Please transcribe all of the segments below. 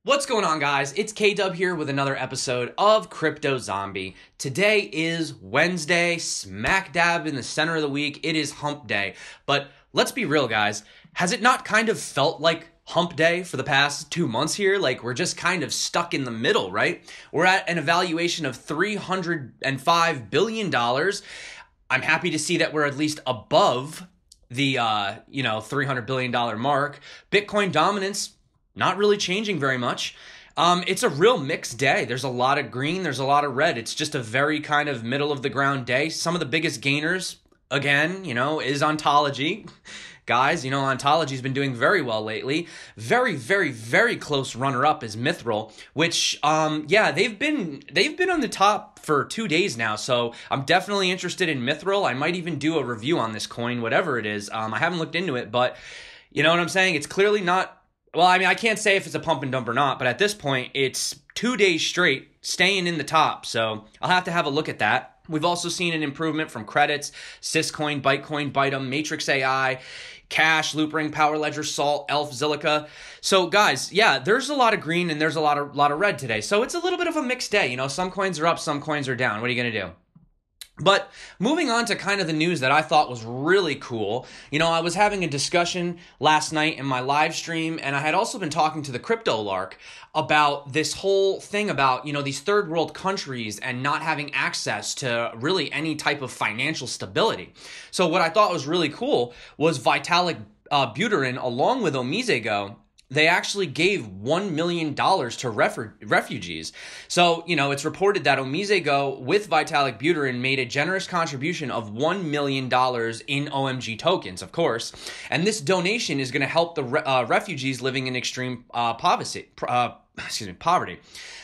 What's going on, guys? It's K-Dub here with another episode of Crypto Zombie. Today is Wednesday, smack dab in the center of the week. It is hump day. But let's be real, guys. Has it not kind of felt like hump day for the past 2 months here? Like, we're just kind of stuck in the middle, right? We're at an evaluation of $305 billion. I'm happy to see that we're at least above the, $300 billion mark. Bitcoin dominance not really changing very much. It's a real mixed day. There's a lot of green, there's a lot of red. It's just a very kind of middle of the ground day. Some of the biggest gainers, again, is Ontology. Guys, Ontology's been doing very well lately. Very, very, very close runner-up is Mithril, which, they've been on the top for 2 days now, so I'm definitely interested in Mithril. I might even do a review on this coin, whatever it is. I haven't looked into it, but you know what I'm saying? It's clearly not. Well, I can't say if it's a pump and dump or not, but at this point, it's 2 days straight staying in the top, so I'll have to have a look at that. We've also seen an improvement from credits, Syscoin, Bytecoin, Bytem, Matrix AI, Cash, Loopring, Power Ledger, Salt, Elf, Zilliqa. So, guys, yeah, there's a lot of green and there's a lot of red today, so it's a little bit of a mixed day. Some coins are up, some coins are down. What are you going to do? But moving on to kind of the news that I thought was really cool, I was having a discussion last night in my live stream, and I had also been talking to the Crypto Lark about this whole thing about, these third world countries and not having access to really any type of financial stability. So what I thought was really cool was Vitalik Buterin, along with OmiseGO, they actually gave $1 million to refugees. So, it's reported that OmiseGO with Vitalik Buterin made a generous contribution of $1 million in OMG tokens, of course. And this donation is going to help the refugees living in extreme poverty.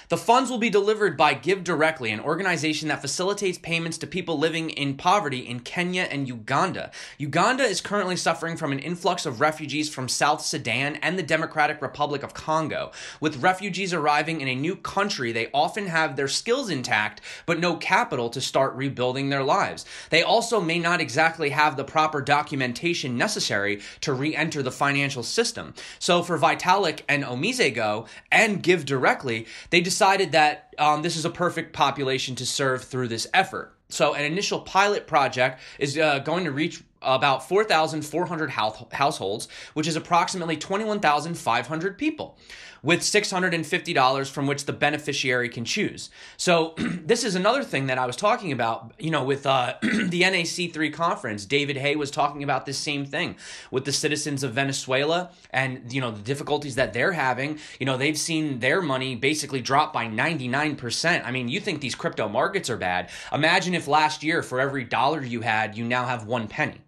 The funds will be delivered by Give Directly, an organization that facilitates payments to people living in poverty in Kenya and Uganda. Uganda is currently suffering from an influx of refugees from South Sudan and the Democratic Republic of Congo. With refugees arriving in a new country, they often have their skills intact, but no capital to start rebuilding their lives. They also may not exactly have the proper documentation necessary to re-enter the financial system. So for Vitalik and OmiseGO and Give Directly, they decided that this is a perfect population to serve through this effort. So an initial pilot project is going to reach about 4,400 households, which is approximately 21,500 people, with $650 from which the beneficiary can choose. So this is another thing that I was talking about, with the NAC3 conference. David Hay was talking about this same thing with the citizens of Venezuela and, the difficulties that they're having. They've seen their money basically drop by 99%. You think these crypto markets are bad. Imagine if last year for every dollar you had, you now have 1 penny.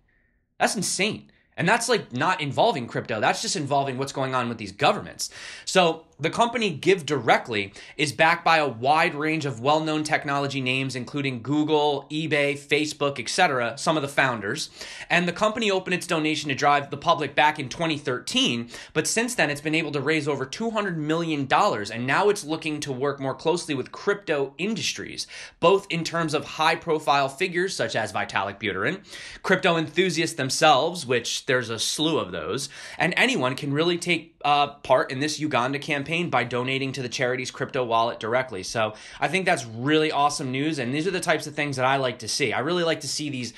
That's insane. And that's not involving crypto. That's just involving what's going on with these governments. So the company Give Directly is backed by a wide range of well-known technology names, including Google, eBay, Facebook, etc., some of the founders. And the company opened its donation to drive the public back in 2013, but since then it's been able to raise over $200 million, and now it's looking to work more closely with crypto industries, both in terms of high-profile figures such as Vitalik Buterin, crypto enthusiasts themselves, which there's a slew of those, and anyone can really take part in this Uganda campaign by donating to the charity's crypto wallet directly. So I think that's really awesome news, and these are the types of things that I like to see. I really like to see these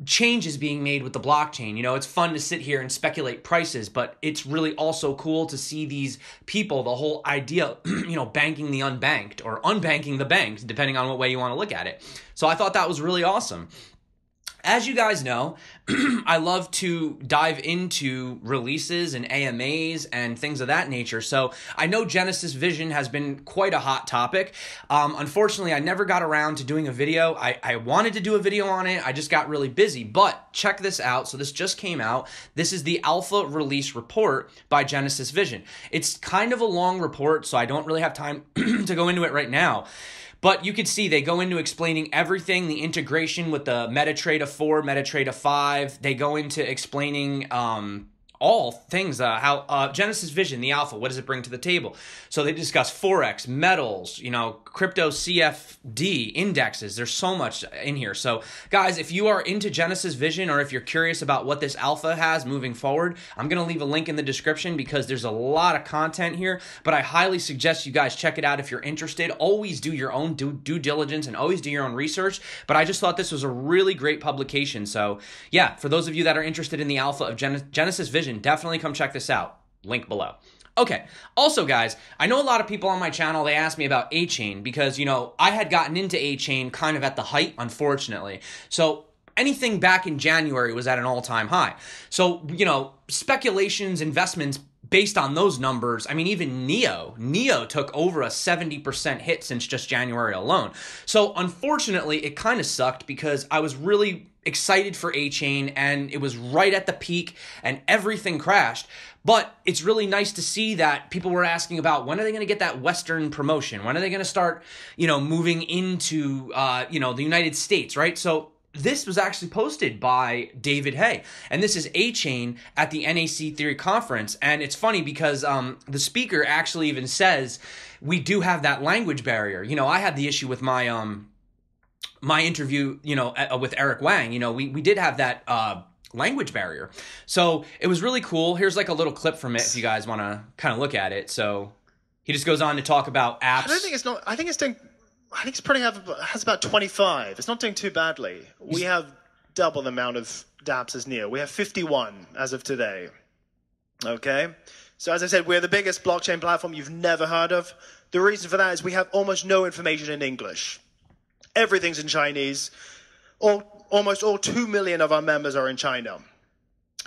changes being made with the blockchain. It's fun to sit here and speculate prices, but it's really also cool to see these people, the whole idea, banking the unbanked or unbanking the banked, depending on what way you want to look at it. So I thought that was really awesome. As you guys know, I love to dive into releases and AMAs and things of that nature. So I know Genesis Vision has been quite a hot topic. Unfortunately, I never got around to doing a video. I wanted to do a video on it. I just got really busy. But check this out. So this just came out. This is the alpha release report by Genesis Vision. It's kind of a long report, so I don't really have time to go into it right now. But you can see they go into explaining everything, the integration with the MetaTrader 4, MetaTrader 5. They go into explaining all things, how Genesis Vision, the alpha, what does it bring to the table? So they discuss Forex, metals, you know, crypto CFD, indexes. There's so much in here. So guys, if you are into Genesis Vision or if you're curious about what this alpha has moving forward, I'm going to leave a link in the description because there's a lot of content here, but I highly suggest you guys check it out if you're interested. Always do your own due diligence and always do your own research, but I just thought this was a really great publication. So yeah, for those of you that are interested in the alpha of Genesis Vision, definitely come check this out. Link below. Okay. Also, guys, I know a lot of people on my channel, they ask me about Achain because, you know, I had gotten into Achain kind of at the height, unfortunately. So anything back in January was at an all-time high. So, you know, speculations, investments based on those numbers, I mean, even Neo took over a 70% hit since just January alone. So unfortunately, it kind of sucked because I was really excited for Achain and it was right at the peak and everything crashed. But it's really nice to see that people were asking about when are they going to get that Western promotion? When are they going to start, you know, moving into, you know, the United States, right? So this was actually posted by David Hay, and this is Achain at the NAC3 conference. And it's funny because the speaker actually even says we do have that language barrier. You know, I had the issue with my my interview, you know, with Eric Wang. You know, we did have that language barrier. So it was really cool. Here's like a little clip from it if you guys want to kind of look at it. So he just goes on to talk about apps. I don't think it's not. I think it's doing. I think it's pretty has about 25. It's not doing too badly. We have double the amount of dApps as Neo. We have 51 as of today. Okay? So as I said, we're the biggest blockchain platform you've never heard of. The reason for that is we have almost no information in English. Everything's in Chinese. Almost all 2 million of our members are in China.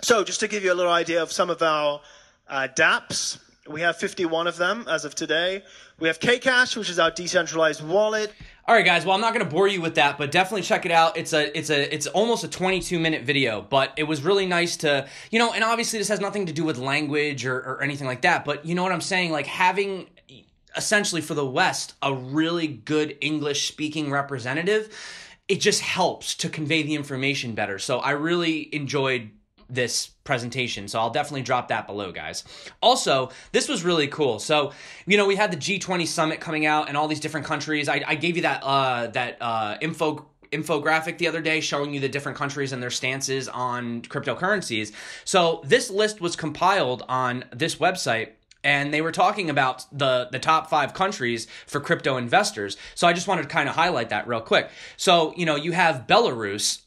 So just to give you a little idea of some of our dApps, we have 51 of them as of today. We have Kcash, which is our decentralized wallet. All right, guys. Well, I'm not going to bore you with that, but definitely check it out. It's almost a 22-minute video, but it was really nice to, you know, and obviously this has nothing to do with language or anything like that, but you know what I'm saying? Like having essentially for the West a really good English-speaking representative, it just helps to convey the information better. So I really enjoyed this presentation. So I'll definitely drop that below, guys. Also, this was really cool. So, you know, we had the G20 summit coming out and all these different countries. I gave you that infographic the other day showing you the different countries and their stances on cryptocurrencies. So this list was compiled on this website, and they were talking about the top 5 countries for crypto investors. So I just wanted to kind of highlight that real quick. So, you know, you have Belarus,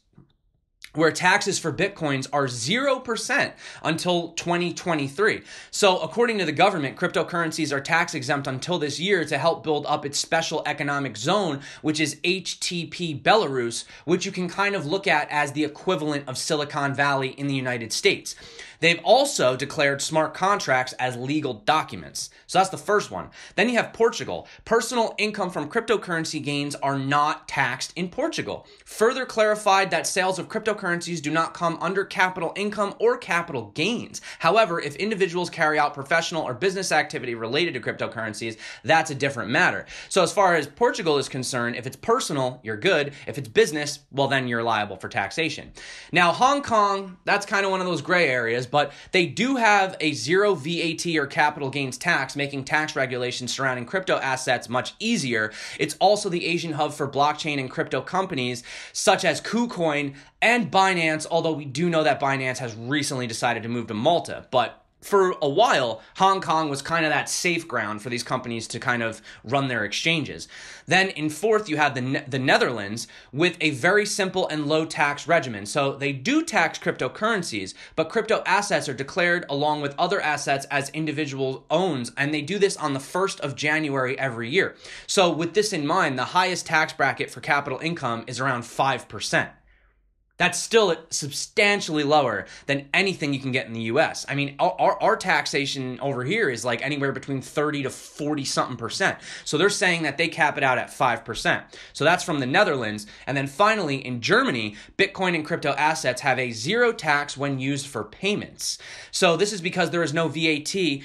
where taxes for Bitcoins are 0% until 2023. So according to the government, cryptocurrencies are tax exempt until this year to help build up its special economic zone, which is HTP Belarus, which you can kind of look at as the equivalent of Silicon Valley in the United States. They've also declared smart contracts as legal documents. So that's the first one. Then you have Portugal. Personal income from cryptocurrency gains are not taxed in Portugal. Further clarified that sales of cryptocurrencies do not come under capital income or capital gains. However, if individuals carry out professional or business activity related to cryptocurrencies, that's a different matter. So as far as Portugal is concerned, if it's personal, you're good. If it's business, well, then you're liable for taxation. Now, Hong Kong, that's kind of one of those gray areas, but they do have a zero VAT or capital gains tax, making tax regulations surrounding crypto assets much easier. It's also the Asian hub for blockchain and crypto companies such as KuCoin and Binance, although we do know that Binance has recently decided to move to Malta. But for a while, Hong Kong was kind of that safe ground for these companies to kind of run their exchanges. Then in fourth, you have the Netherlands with a very simple and low tax regimen. So they do tax cryptocurrencies, but crypto assets are declared along with other assets as individual owns, and they do this on the 1st of January every year. So with this in mind, the highest tax bracket for capital income is around 5%. That's still substantially lower than anything you can get in the US. I mean, our taxation over here is like anywhere between 30 to 40 something percent. So they're saying that they cap it out at 5%. So that's from the Netherlands. And then finally, in Germany, Bitcoin and crypto assets have a zero tax when used for payments. So this is because there is no VAT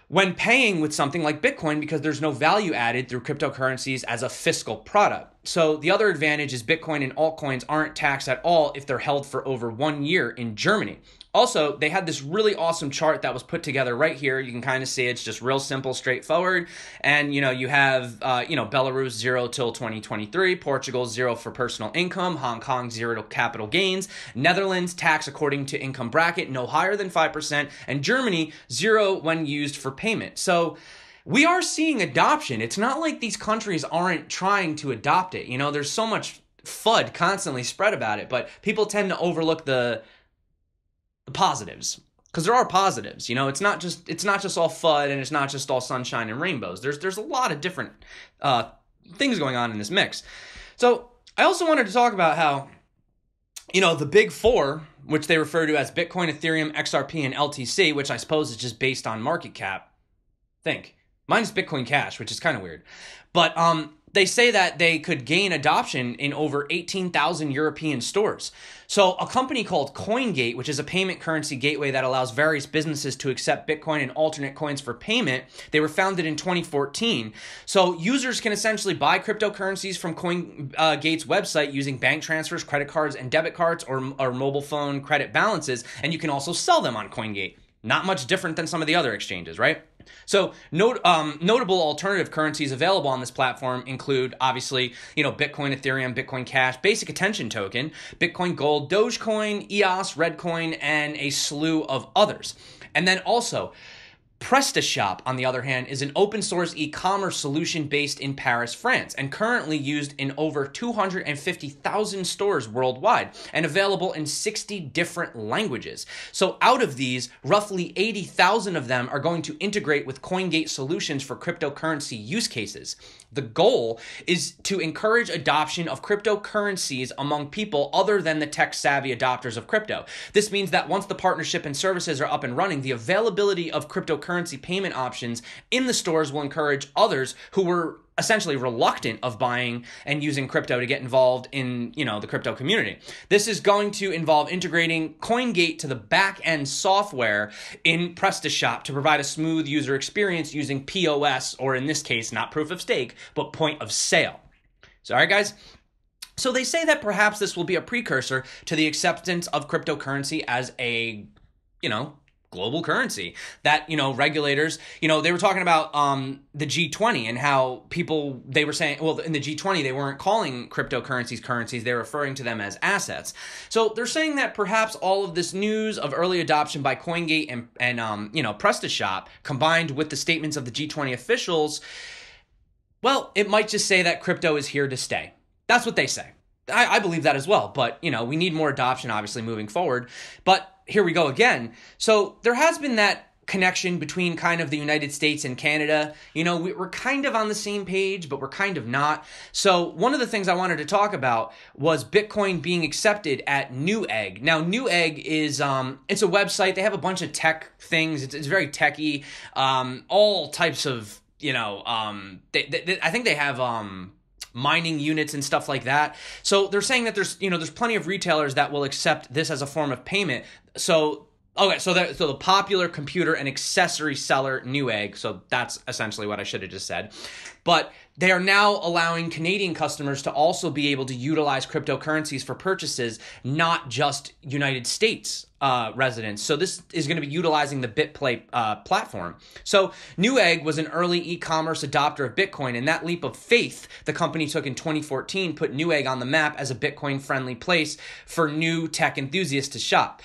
when paying with something like Bitcoin because there's no value added through cryptocurrencies as a fiscal product. So the other advantage is Bitcoin and altcoins aren't taxed at all if they're held for over 1 year in Germany. Also, they had this really awesome chart that was put together right here. You can kind of see it's just real simple, straightforward. And, you have, Belarus 0 till 2023, Portugal 0 for personal income, Hong Kong 0 to capital gains, Netherlands tax according to income bracket, no higher than 5%, and Germany 0 when used for payment. So we are seeing adoption. It's not like these countries aren't trying to adopt it. There's so much FUD constantly spread about it, but people tend to overlook the positives, because there are positives. It's not just all FUD, and it's not just all sunshine and rainbows. There's a lot of different things going on in this mix. So I also wanted to talk about how the big four, which they refer to as Bitcoin, Ethereum, XRP, and LTC, which I suppose is just based on market cap. Mine is Bitcoin Cash, which is kind of weird, but they say that they could gain adoption in over 18,000 European stores. So a company called CoinGate, which is a payment currency gateway that allows various businesses to accept Bitcoin and alternate coins for payment, they were founded in 2014. So users can essentially buy cryptocurrencies from CoinGate's website using bank transfers, credit cards, and debit cards, or mobile phone credit balances, and you can also sell them on CoinGate. Not much different than some of the other exchanges, right? So notable alternative currencies available on this platform include, obviously, Bitcoin, Ethereum, Bitcoin Cash, Basic Attention Token, Bitcoin Gold, Dogecoin, EOS, Redcoin, and a slew of others. And then also, PrestaShop, on the other hand, is an open source e-commerce solution based in Paris, France, and currently used in over 250,000 stores worldwide and available in 60 different languages. So out of these, roughly 80,000 of them are going to integrate with CoinGate solutions for cryptocurrency use cases. The goal is to encourage adoption of cryptocurrencies among people other than the tech-savvy adopters of crypto. This means that once the partnership and services are up and running, the availability of cryptocurrency payment options in the stores will encourage others who were essentially reluctant of buying and using crypto to get involved in, the crypto community. This is going to involve integrating CoinGate to the back-end software in PrestaShop to provide a smooth user experience using POS, or in this case, not proof of stake, but point of sale. So, all right, guys. So they say that perhaps this will be a precursor to the acceptance of cryptocurrency as a, global currency that, regulators, they were talking about the G20 and how they were saying, well, in the G20, they weren't calling cryptocurrencies currencies, they're referring to them as assets. So they're saying that perhaps all of this news of early adoption by CoinGate and PrestaShop, combined with the statements of the G20 officials, well, it might just say that crypto is here to stay. That's what they say. I believe that as well, but, we need more adoption, obviously, moving forward. But here we go again. So there has been that connection between kind of the United States and Canada. We're kind of on the same page, but we're kind of not. So one of the things I wanted to talk about was Bitcoin being accepted at Newegg. Now, Newegg is, it's a website. They have a bunch of tech things. It's very techy. All types of, I think they have, mining units and stuff like that. So they're saying that there's plenty of retailers that will accept this as a form of payment. So the popular computer and accessory seller Newegg, so that's essentially what I should have just said. But they are now allowing Canadian customers to also be able to utilize cryptocurrencies for purchases, not just United States residents. So this is going to be utilizing the BitPlay platform. So Newegg was an early e-commerce adopter of Bitcoin, and that leap of faith the company took in 2014 put Newegg on the map as a Bitcoin-friendly place for new tech enthusiasts to shop.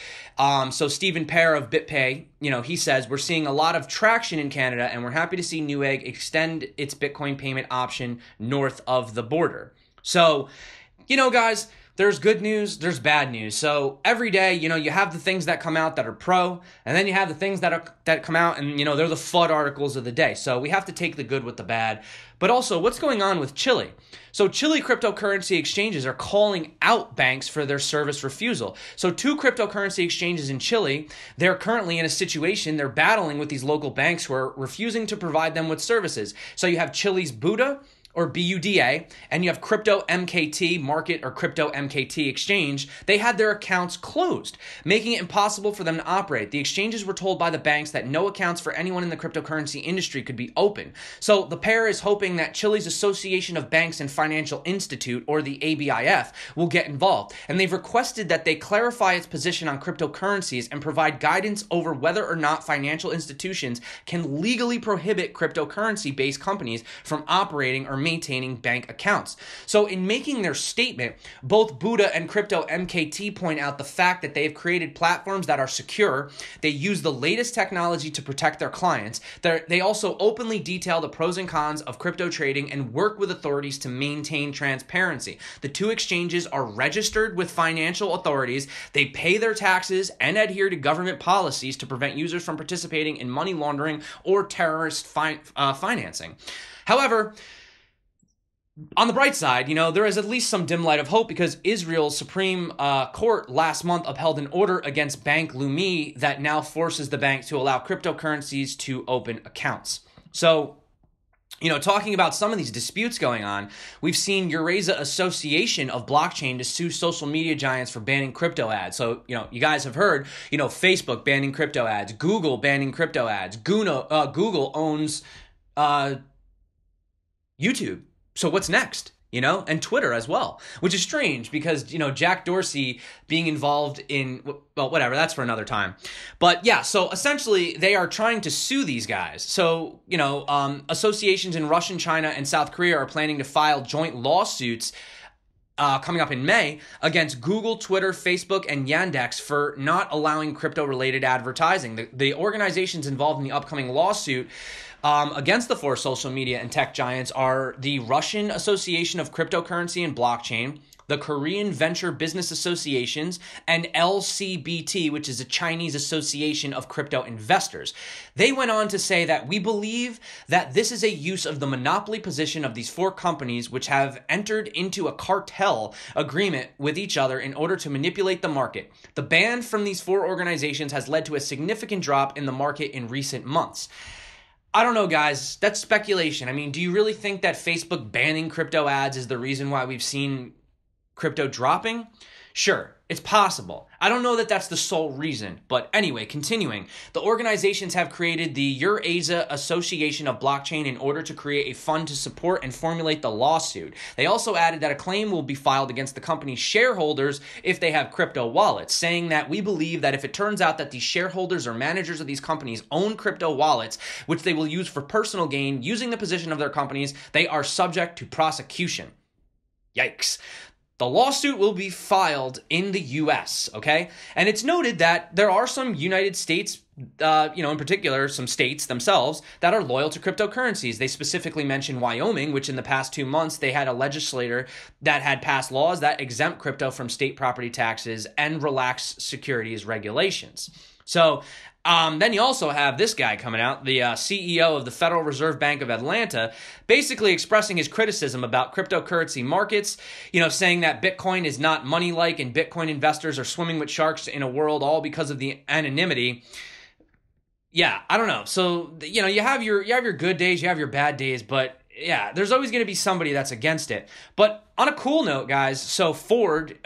So Stephen Pear of BitPay, he says, we're seeing a lot of traction in Canada, and we're happy to see Newegg extend its Bitcoin payment option north of the border. So, guys, there's good news, there's bad news. So every day, you have the things that come out that are pro, and then you have the things that come out and, they're the FUD articles of the day. So we have to take the good with the bad. But also, what's going on with Chile? So Chile cryptocurrency exchanges are calling out banks for their service refusal. So 2 cryptocurrency exchanges in Chile, they're currently in a situation, they're battling with these local banks who are refusing to provide them with services. So you have Chile's Buda, or BUDA, and you have Crypto MKT Market or Crypto MKT Exchange, they had their accounts closed, making it impossible for them to operate. The exchanges were told by the banks that no accounts for anyone in the cryptocurrency industry could be open. So the pair is hoping that Chile's Association of Banks and Financial Institute, or the ABIF, will get involved. And they've requested that they clarify its position on cryptocurrencies and provide guidance over whether or not financial institutions can legally prohibit cryptocurrency-based companies from operating or maintaining bank accounts. So in making their statement, both Buddha and Crypto MKT point out the fact that they have created platforms that are secure. They use the latest technology to protect their clients. They also openly detail the pros and cons of crypto trading and work with authorities to maintain transparency. The two exchanges are registered with financial authorities. They pay their taxes and adhere to government policies to prevent users from participating in money laundering or terrorist financing. However, on the bright side, there is at least some dim light of hope, because Israel's Supreme Court last month upheld an order against Bank Leumi that now forces the bank to allow cryptocurrencies to open accounts. So, talking about some of these disputes going on, we've seen Eurasia Association of Blockchain to sue social media giants for banning crypto ads. So, you guys have heard, Facebook banning crypto ads, Google banning crypto ads, Google owns YouTube. So what's next? And Twitter as well, which is strange because, Jack Dorsey being involved in, well, whatever, that's for another time. But yeah, so essentially they are trying to sue these guys. So, associations in Russia, China, and South Korea are planning to file joint lawsuits coming up in May against Google, Twitter, Facebook, and Yandex for not allowing crypto-related advertising. The organizations involved in the upcoming lawsuit against the four social media and tech giants are the Russian Association of Cryptocurrency and Blockchain, the Korean Venture Business Associations, and LCBT, which is a Chinese Association of Crypto Investors. They went on to say that we believe that this is a use of the monopoly position of these four companies, which have entered into a cartel agreement with each other in order to manipulate the market. The ban from these four organizations has led to a significant drop in the market in recent months. I don't know, guys. That's speculation. I mean, do you really think that Facebook banning crypto ads is the reason why we've seen crypto dropping? Sure, it's possible. I don't know that that's the sole reason. But anyway, continuing. The organizations have created the Eurasia Association of Blockchain in order to create a fund to support and formulate the lawsuit. They also added that a claim will be filed against the company's shareholders if they have crypto wallets, saying that we believe that if it turns out that these shareholders or managers of these companies own crypto wallets, which they will use for personal gain using the position of their companies, they are subject to prosecution. Yikes. The lawsuit will be filed in the U.S., okay? And it's noted that there are some United States, in particular, some states themselves that are loyal to cryptocurrencies. They specifically mention Wyoming, which in the past 2 months, they had a legislator that had passed laws that exempt crypto from state property taxes and relax securities regulations. So then you also have this guy coming out, the CEO of the Federal Reserve Bank of Atlanta, basically expressing his criticism about cryptocurrency markets, saying that Bitcoin is not money-like and Bitcoin investors are swimming with sharks in a world all because of the anonymity. Yeah, I don't know. So, you have your good days, you have your bad days, but yeah, there's always going to be somebody that's against it. But on a cool note, guys, so Ford,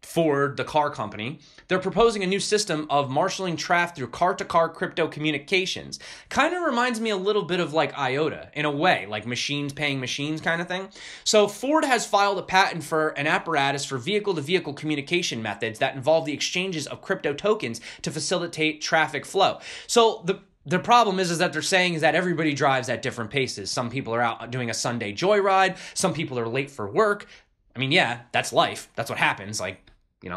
Ford, the car company, they're proposing a new system of marshaling traffic through car-to-car crypto communications. Kind of reminds me a little bit of like IOTA in a way, like machines paying machines kind of thing. So Ford has filed a patent for an apparatus for vehicle-to-vehicle communication methods that involve the exchanges of crypto tokens to facilitate traffic flow. So the problem is that they're saying is that everybody drives at different paces. Some people are out doing a Sunday joyride. Some people are late for work. I mean, yeah, that's life. That's what happens.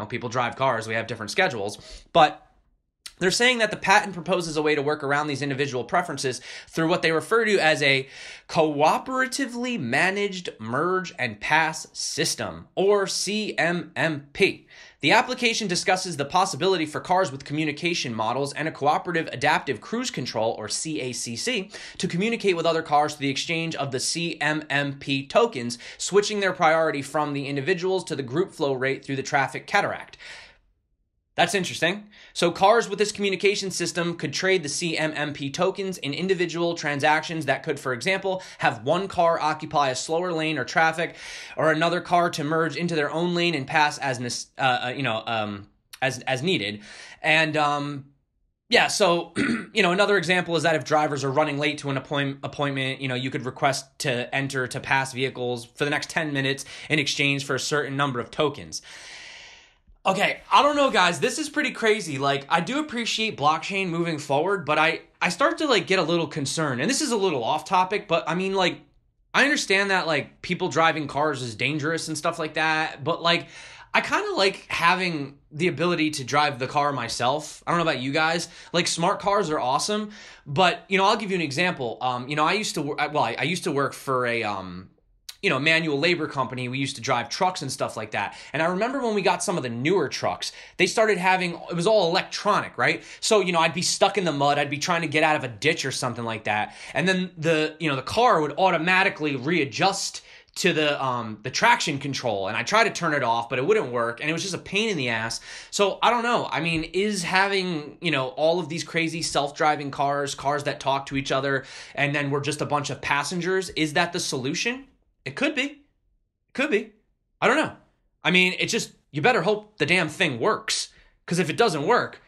People drive cars, we have different schedules, but they're saying that the patent proposes a way to work around these individual preferences through what they refer to as a cooperatively managed merge and pass system, or CMMP. The application discusses the possibility for cars with communication models and a cooperative adaptive cruise control, or CACC, to communicate with other cars through the exchange of the CMMP tokens, switching their priority from the individuals to the group flow rate through the traffic cataract. That's interesting. So cars with this communication system could trade the CMMP tokens in individual transactions that could, for example, have one car occupy a slower lane or traffic, or another car to merge into their own lane and pass as needed. And yeah, so another example is that if drivers are running late to an appointment, you could request to enter to pass vehicles for the next 10 minutes in exchange for a certain number of tokens. Okay, I don't know, guys. This is pretty crazy. Like, I do appreciate blockchain moving forward, but I start to, like, get a little concerned. And this is a little off topic, but, I mean, like, I understand that, like, people driving cars is dangerous and stuff like that, but, like, I kind of like having the ability to drive the car myself. I don't know about you guys. Like, smart cars are awesome, but, I'll give you an example. I used to work for a manual labor company. We used to drive trucks and stuff like that. And I remember when we got some of the newer trucks, they started having, it was all electronic, right? So, I'd be stuck in the mud. I'd be trying to get out of a ditch or something like that. And then the car would automatically readjust to the traction control. And I tried to turn it off, but it wouldn't work. And it was just a pain in the ass. So I don't know. I mean, is having, all of these crazy self-driving cars that talk to each other, and then we're just a bunch of passengers, is that the solution? It could be. Could be. I don't know. I mean, it's just, you better hope the damn thing works. Because if it doesn't work,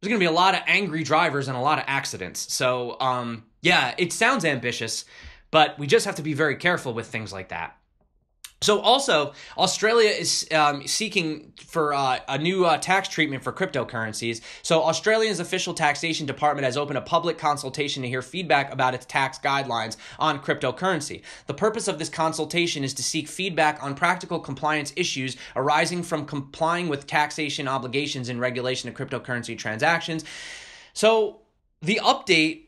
there's going to be a lot of angry drivers and a lot of accidents. So, yeah, it sounds ambitious, but we just have to be very careful with things like that. So also, Australia is seeking for a new tax treatment for cryptocurrencies. So Australia's official taxation department has opened a public consultation to hear feedback about its tax guidelines on cryptocurrency. The purpose of this consultation is to seek feedback on practical compliance issues arising from complying with taxation obligations and regulation of cryptocurrency transactions. So the update,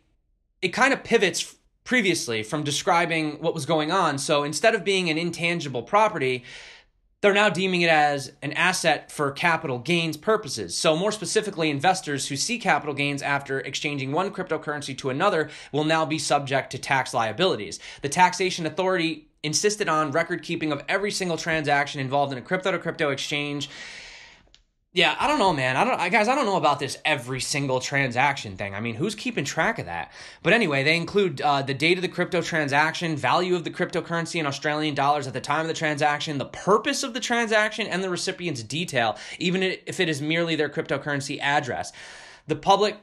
it kind of pivots previously from describing what was going on. So instead of being an intangible property, they're now deeming it as an asset for capital gains purposes. So more specifically, investors who see capital gains after exchanging one cryptocurrency to another will now be subject to tax liabilities. The taxation authority insisted on record keeping of every single transaction involved in a crypto-to-crypto exchange. Yeah, I don't know, man. I don't know about this every single transaction thing. I mean, who's keeping track of that? But anyway, they include the date of the crypto transaction, value of the cryptocurrency in Australian dollars at the time of the transaction, the purpose of the transaction, and the recipient's detail, even if it is merely their cryptocurrency address. The public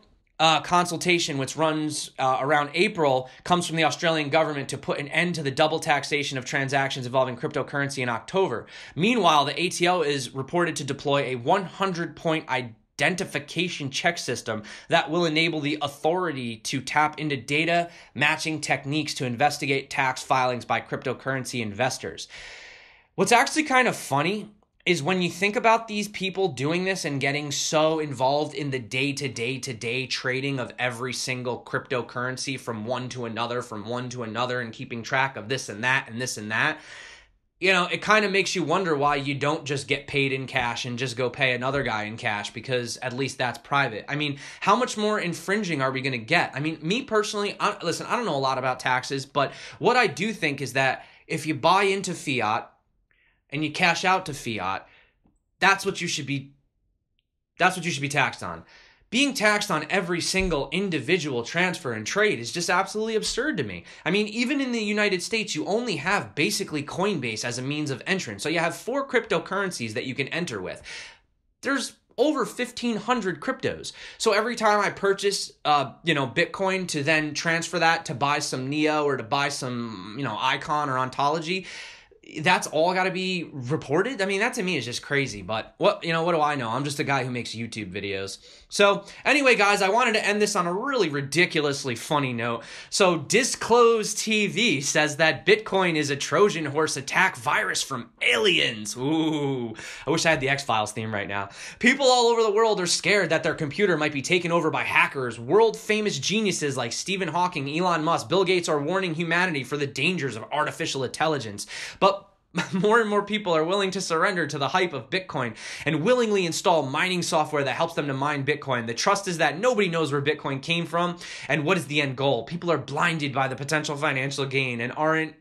consultation, which runs around April, comes from the Australian government to put an end to the double taxation of transactions involving cryptocurrency in October. Meanwhile, the ATO is reported to deploy a 100-point identification check system that will enable the authority to tap into data matching techniques to investigate tax filings by cryptocurrency investors. What's actually kind of funny is when you think about these people doing this and getting so involved in the day-to-day trading of every single cryptocurrency from one to another, and keeping track of this and that and this and that, it kind of makes you wonder why you don't just get paid in cash and just go pay another guy in cash, because at least that's private. I mean, how much more infringing are we going to get? I mean, me personally, listen, I don't know a lot about taxes, but what I do think is that if you buy into fiat and you cash out to fiat, that's what you should be taxed on. Being taxed on every single individual transfer and trade is just absolutely absurd to me. I mean, even in the United States, you only have basically Coinbase as a means of entrance. So you have 4 cryptocurrencies that you can enter with. There's over 1,500 cryptos. So every time I purchase, Bitcoin to then transfer that to buy some Neo or to buy some, Icon or Ontology, that's all got to be reported? I mean, that to me is just crazy, but what do I know? I'm just a guy who makes YouTube videos. So anyway, guys, I wanted to end this on a really ridiculously funny note. So Disclose TV says that Bitcoin is a Trojan horse attack virus from aliens. Ooh, I wish I had the X-Files theme right now. People all over the world are scared that their computer might be taken over by hackers. World famous geniuses like Stephen Hawking, Elon Musk, Bill Gates are warning humanity for the dangers of artificial intelligence. But more and more people are willing to surrender to the hype of Bitcoin and willingly install mining software that helps them to mine Bitcoin. The trust is that nobody knows where Bitcoin came from and what is the end goal. People are blinded by the potential financial gain and aren't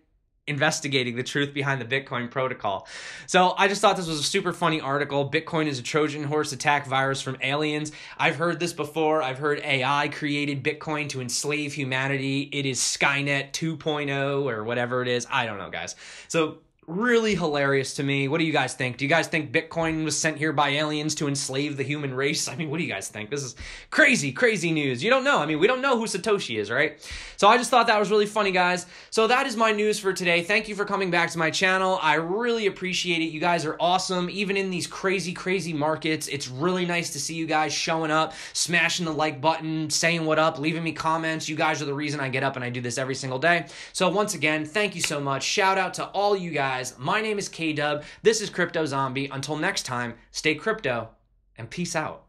investigating the truth behind the Bitcoin protocol. So I just thought this was a super funny article. Bitcoin is a Trojan horse attack virus from aliens. I've heard this before. I've heard AI created Bitcoin to enslave humanity. It is Skynet 2.0 or whatever it is. I don't know, guys. So really hilarious to me. What do you guys think? Do you guys think Bitcoin was sent here by aliens to enslave the human race? I mean, what do you guys think? This is crazy, crazy news. You don't know. I mean, we don't know who Satoshi is, right? So I just thought that was really funny, guys. So that is my news for today. Thank you for coming back to my channel. I really appreciate it. You guys are awesome. Even in these crazy, crazy markets, it's really nice to see you guys showing up, smashing the like button, saying what up, leaving me comments. You guys are the reason I get up and I do this every single day. So once again, thank you so much. Shout out to all you guys. My name is K-Dub. This is Crypto Zombie. Until next time, stay crypto and peace out.